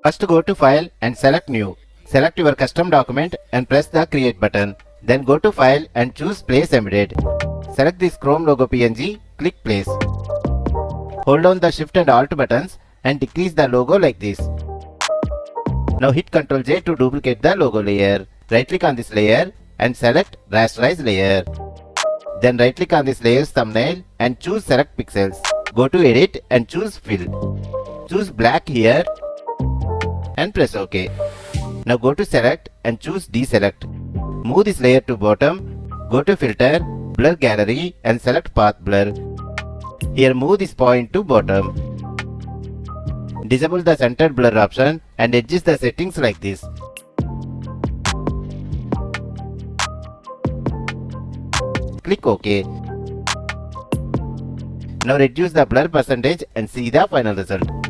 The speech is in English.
First go to File and select New. Select your custom document and press the Create button. Then go to File and choose Place Embedded. Select this Chrome logo PNG, click Place. Hold down the Shift and Alt buttons and decrease the logo like this. Now hit Ctrl J to duplicate the logo layer. Right click on this layer and select Rasterize layer. Then right click on this layer's thumbnail and choose Select Pixels. Go to Edit and choose Fill. Choose Black here and press OK. Now go to Select and choose Deselect. Move this layer to bottom. Go to Filter, Blur Gallery and select Path Blur. Here move this point to bottom. Disable the centered blur option and adjust the settings like this. Click OK. Now reduce the blur percentage and see the final result.